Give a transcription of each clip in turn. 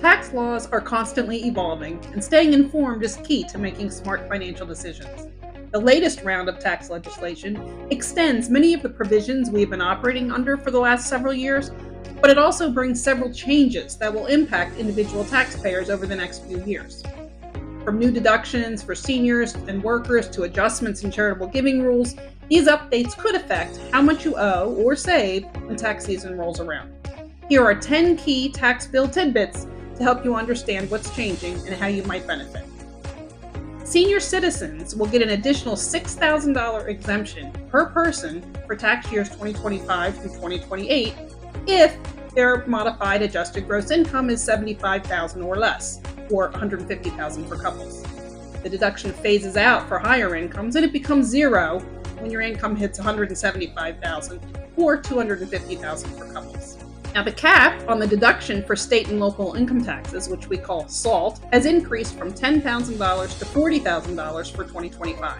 Tax laws are constantly evolving, and staying informed is key to making smart financial decisions. The latest round of tax legislation extends many of the provisions we have been operating under for the last several years, but it also brings several changes that will impact individual taxpayers over the next few years. From new deductions for seniors and workers to adjustments in charitable giving rules, these updates could affect how much you owe or save when tax season rolls around. Here are 10 key tax bill tidbits to help you understand what's changing and how you might benefit. Senior citizens will get an additional $6,000 exemption per person for tax years 2025 through 2028 if their modified adjusted gross income is $75,000 or less, or $150,000 for couples. The deduction phases out for higher incomes and it becomes zero when your income hits $175,000 or $250,000 for couples. Now, the cap on the deduction for state and local income taxes, which we call SALT, has increased from $10,000 to $40,000 for 2025.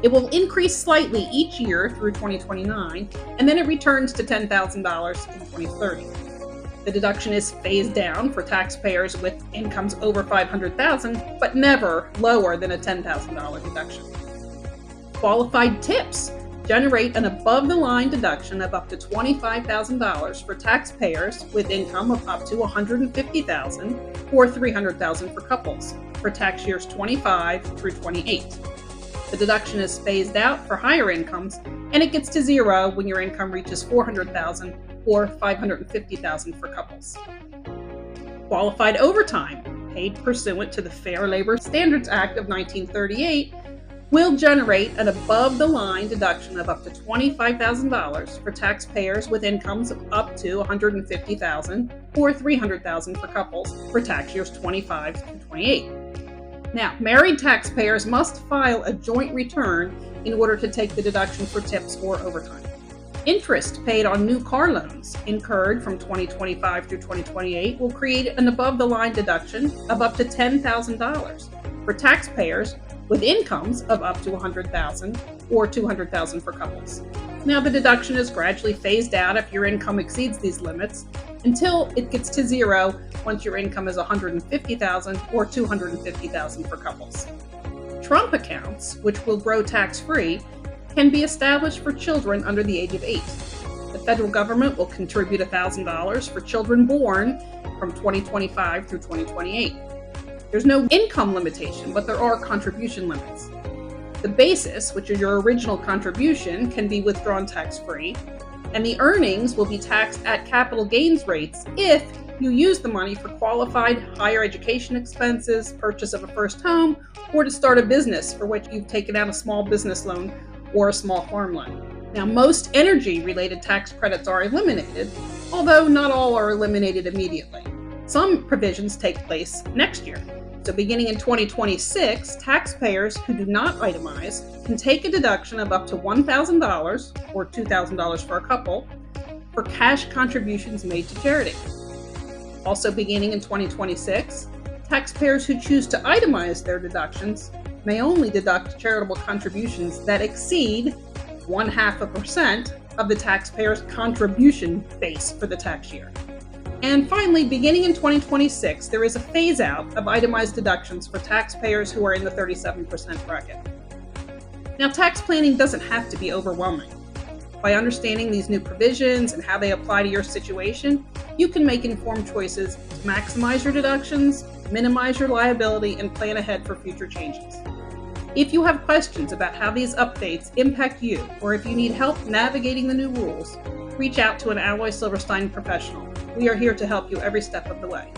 It will increase slightly each year through 2029, and then it returns to $10,000 in 2030. The deduction is phased down for taxpayers with incomes over $500,000, but never lower than a $10,000 deduction. Qualified tips generate an above-the-line deduction of up to $25,000 for taxpayers with income of up to $150,000 or $300,000 for couples for tax years 25 through 28. The deduction is phased out for higher incomes, and it gets to zero when your income reaches $400,000 or $550,000 for couples. Qualified overtime, paid pursuant to the Fair Labor Standards Act of 1938, will generate an above-the-line deduction of up to $25,000 for taxpayers with incomes of up to $150,000 or $300,000 for couples for tax years 25 through 28. Now, married taxpayers must file a joint return in order to take the deduction for tips or overtime. Interest paid on new car loans incurred from 2025 through 2028 will create an above-the-line deduction of up to $10,000 for taxpayers with incomes of up to $100,000 or $200,000 for couples. Now, the deduction is gradually phased out if your income exceeds these limits until it gets to zero once your income is $150,000 or $250,000 for couples. Trump accounts, which will grow tax-free, can be established for children under the age of 8. The federal government will contribute $1,000 for children born from 2025 through 2028. There's no income limitation, but there are contribution limits. The basis, which is your original contribution, can be withdrawn tax-free, and the earnings will be taxed at capital gains rates if you use the money for qualified higher education expenses, purchase of a first home, or to start a business for which you've taken out a small business loan or a small farm loan. Now, most energy-related tax credits are eliminated, although not all are eliminated immediately. Some provisions take place next year. So beginning in 2026, taxpayers who do not itemize can take a deduction of up to $1,000 or $2,000 for a couple for cash contributions made to charity. Also beginning in 2026, taxpayers who choose to itemize their deductions may only deduct charitable contributions that exceed 0.5% of the taxpayer's contribution base for the tax year. And finally, beginning in 2026, there is a phase-out of itemized deductions for taxpayers who are in the 37% bracket. Now, tax planning doesn't have to be overwhelming. By understanding these new provisions and how they apply to your situation, you can make informed choices to maximize your deductions, minimize your liability, and plan ahead for future changes. If you have questions about how these updates impact you, or if you need help navigating the new rules, reach out to an Alloy Silverstein professional. We are here to help you every step of the way.